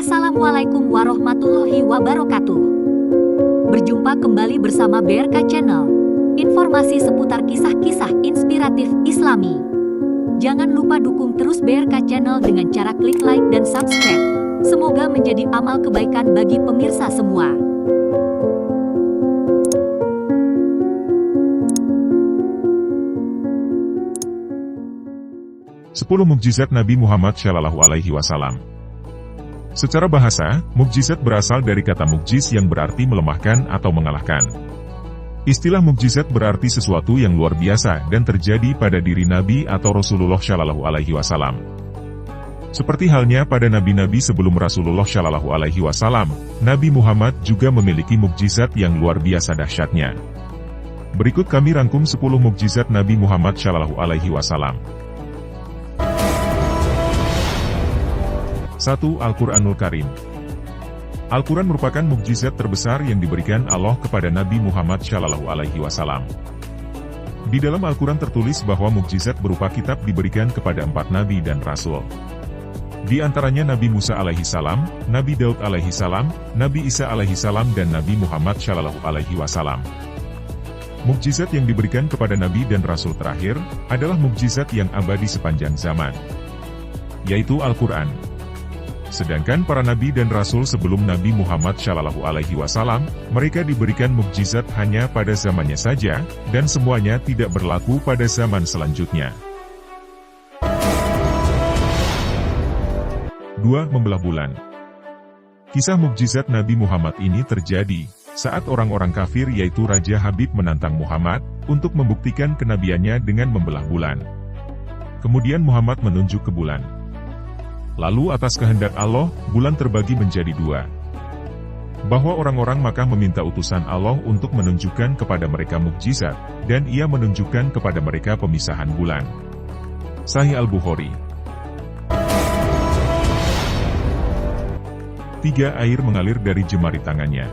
Assalamualaikum warahmatullahi wabarakatuh. Berjumpa kembali bersama BRK Channel. Informasi seputar kisah-kisah inspiratif Islami. Jangan lupa dukung terus BRK Channel dengan cara klik like dan subscribe. Semoga menjadi amal kebaikan bagi pemirsa semua. Sepuluh mukjizat Nabi Muhammad SAW. Secara bahasa, mukjizat berasal dari kata mukjiz yang berarti melemahkan atau mengalahkan. Istilah mukjizat berarti sesuatu yang luar biasa dan terjadi pada diri Nabi atau Rasulullah SAW. Seperti halnya pada nabi-nabi sebelum Rasulullah SAW, Nabi Muhammad juga memiliki mukjizat yang luar biasa dahsyatnya. Berikut kami rangkum 10 mukjizat Nabi Muhammad SAW. 1. Al-Quranul Karim. Al-Quran merupakan mukjizat terbesar yang diberikan Allah kepada Nabi Muhammad SAW. Di dalam Al-Quran tertulis bahwa mukjizat berupa kitab diberikan kepada 4 nabi dan rasul. Di antaranya Nabi Musa alaihissalam, Nabi Daud alaihissalam, Nabi Isa alaihissalam dan Nabi Muhammad SAW. Mukjizat yang diberikan kepada nabi dan rasul terakhir adalah mukjizat yang abadi sepanjang zaman, yaitu Al-Quran. Sedangkan para nabi dan rasul sebelum Nabi Muhammad SAW, mereka diberikan mukjizat hanya pada zamannya saja, dan semuanya tidak berlaku pada zaman selanjutnya. 2. Membelah bulan. Kisah mukjizat Nabi Muhammad ini terjadi saat orang-orang kafir yaitu Raja Habib menantang Muhammad untuk membuktikan kenabiannya dengan membelah bulan. Kemudian Muhammad menunjuk ke bulan. Lalu atas kehendak Allah, bulan terbagi menjadi 2. Bahwa orang-orang Makkah meminta utusan Allah untuk menunjukkan kepada mereka mukjizat, dan ia menunjukkan kepada mereka pemisahan bulan. Sahih Al-Bukhari. 3. Air mengalir dari jemari tangannya.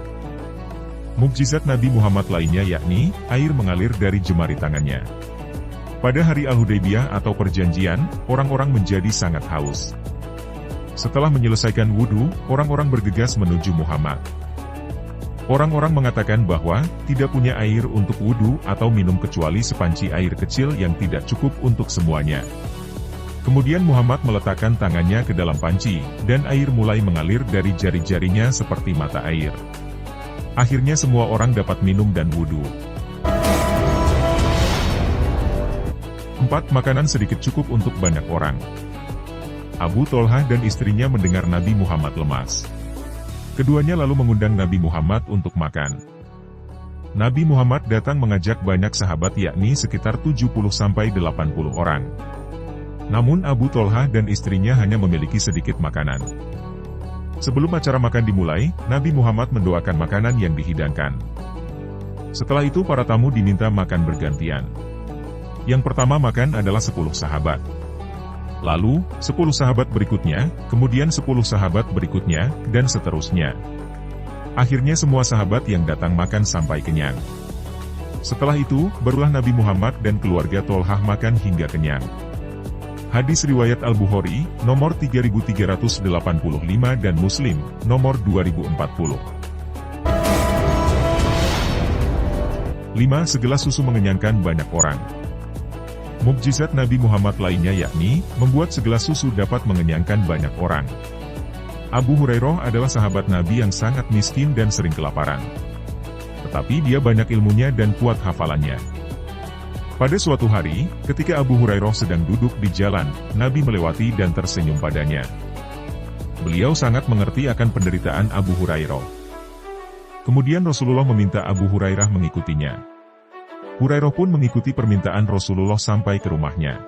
Mukjizat Nabi Muhammad lainnya yakni, air mengalir dari jemari tangannya. Pada hari Al-Hudaybiyah atau perjanjian, orang-orang menjadi sangat haus. Setelah menyelesaikan wudhu, orang-orang bergegas menuju Muhammad. Orang-orang mengatakan bahwa tidak punya air untuk wudhu atau minum kecuali sepanci air kecil yang tidak cukup untuk semuanya. Kemudian Muhammad meletakkan tangannya ke dalam panci, dan air mulai mengalir dari jari-jarinya seperti mata air. Akhirnya semua orang dapat minum dan wudhu. 4. Makanan sedikit cukup untuk banyak orang. Abu Tolhah dan istrinya mendengar Nabi Muhammad lemas. Keduanya lalu mengundang Nabi Muhammad untuk makan. Nabi Muhammad datang mengajak banyak sahabat yakni sekitar 70-80 orang. Namun Abu Tolhah dan istrinya hanya memiliki sedikit makanan. Sebelum acara makan dimulai, Nabi Muhammad mendoakan makanan yang dihidangkan. Setelah itu para tamu diminta makan bergantian. Yang pertama makan adalah 10 sahabat. Lalu, 10 sahabat berikutnya, kemudian 10 sahabat berikutnya, dan seterusnya. Akhirnya semua sahabat yang datang makan sampai kenyang. Setelah itu, barulah Nabi Muhammad dan keluarga Tolhah makan hingga kenyang. Hadis riwayat Al-Bukhari, nomor 3385 dan Muslim, nomor 2040. 5. Segelas susu mengenyangkan banyak orang. Mukjizat Nabi Muhammad lainnya yakni, membuat segelas susu dapat mengenyangkan banyak orang. Abu Hurairah adalah sahabat Nabi yang sangat miskin dan sering kelaparan. Tetapi dia banyak ilmunya dan kuat hafalannya. Pada suatu hari, ketika Abu Hurairah sedang duduk di jalan, Nabi melewati dan tersenyum padanya. Beliau sangat mengerti akan penderitaan Abu Hurairah. Kemudian Rasulullah meminta Abu Hurairah mengikutinya. Hurairah pun mengikuti permintaan Rasulullah sampai ke rumahnya.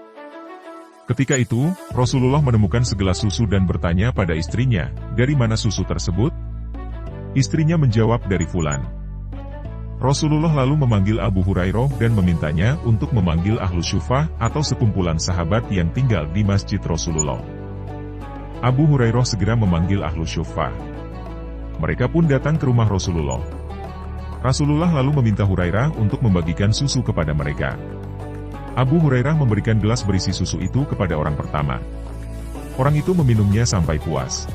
Ketika itu, Rasulullah menemukan segelas susu dan bertanya pada istrinya, "Dari mana susu tersebut?" Istrinya menjawab, "Dari Fulan." Rasulullah lalu memanggil Abu Hurairah dan memintanya untuk memanggil Ahlu Syufah atau sekumpulan sahabat yang tinggal di masjid Rasulullah. Abu Hurairah segera memanggil Ahlu Syufah. Mereka pun datang ke rumah Rasulullah. Rasulullah lalu meminta Hurairah untuk membagikan susu kepada mereka. Abu Hurairah memberikan gelas berisi susu itu kepada orang pertama. Orang itu meminumnya sampai puas.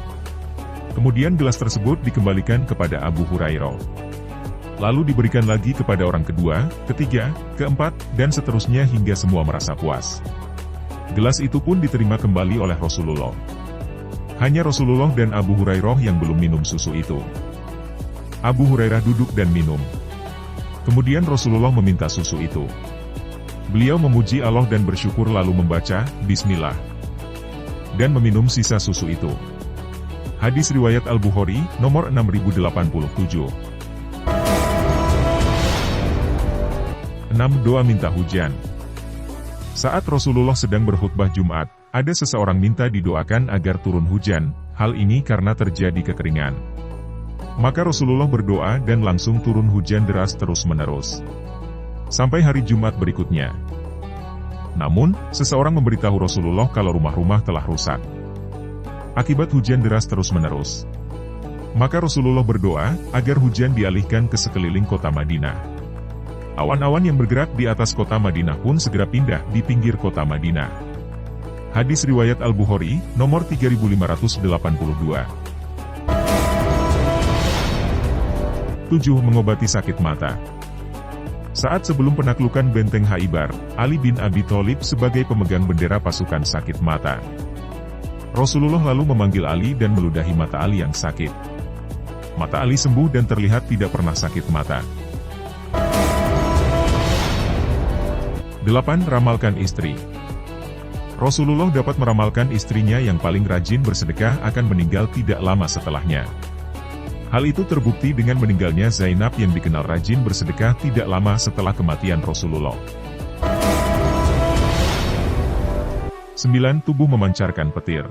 Kemudian gelas tersebut dikembalikan kepada Abu Hurairah. Lalu diberikan lagi kepada orang kedua, ketiga, keempat, dan seterusnya hingga semua merasa puas. Gelas itu pun diterima kembali oleh Rasulullah. Hanya Rasulullah dan Abu Hurairah yang belum minum susu itu. Abu Hurairah duduk dan minum. Kemudian Rasulullah meminta susu itu. Beliau memuji Allah dan bersyukur lalu membaca, Bismillah. Dan meminum sisa susu itu. Hadis riwayat Al-Bukhari, nomor 6087. 6. Doa minta hujan. Saat Rasulullah sedang berkhutbah Jumat, ada seseorang minta didoakan agar turun hujan, hal ini karena terjadi kekeringan. Maka Rasulullah berdoa dan langsung turun hujan deras terus-menerus. Sampai hari Jumat berikutnya. Namun, seseorang memberitahu Rasulullah kalau rumah-rumah telah rusak. Akibat hujan deras terus-menerus. Maka Rasulullah berdoa, agar hujan dialihkan ke sekeliling kota Madinah. Awan-awan yang bergerak di atas kota Madinah pun segera pindah di pinggir kota Madinah. Hadis riwayat Al-Bukhari, nomor 3582. 7. Mengobati sakit mata. Saat sebelum penaklukan benteng Khaibar, Ali bin Abi Thalib sebagai pemegang bendera pasukan sakit mata. Rasulullah lalu memanggil Ali dan meludahi mata Ali yang sakit. Mata Ali sembuh dan terlihat tidak pernah sakit mata. 8. Ramalkan istri. Rasulullah dapat meramalkan istrinya yang paling rajin bersedekah akan meninggal tidak lama setelahnya. Hal itu terbukti dengan meninggalnya Zainab yang dikenal rajin bersedekah tidak lama setelah kematian Rasulullah. 9. Tubuh memancarkan petir.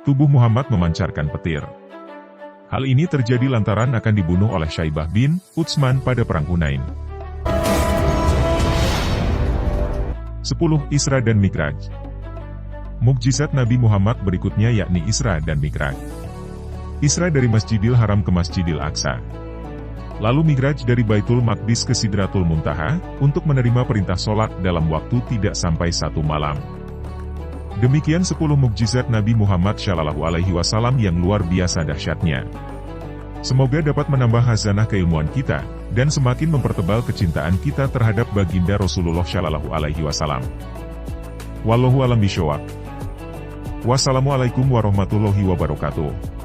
Tubuh Muhammad memancarkan petir. Hal ini terjadi lantaran akan dibunuh oleh Syaibah bin Utsman pada Perang Hunain. 10. Isra dan Mi'raj. Mukjizat Nabi Muhammad berikutnya yakni Isra dan Mi'raj. Isra dari Masjidil Haram ke Masjidil Aqsa. Lalu Mi'raj dari Baitul Maqdis ke Sidratul Muntaha, untuk menerima perintah sholat dalam waktu tidak sampai 1 malam. Demikian 10 mukjizat Nabi Muhammad SAW yang luar biasa dahsyatnya. Semoga dapat menambah khazanah keilmuan kita, dan semakin mempertebal kecintaan kita terhadap baginda Rasulullah SAW. Wallahu a'lam bishawab. Wassalamualaikum warahmatullahi wabarakatuh.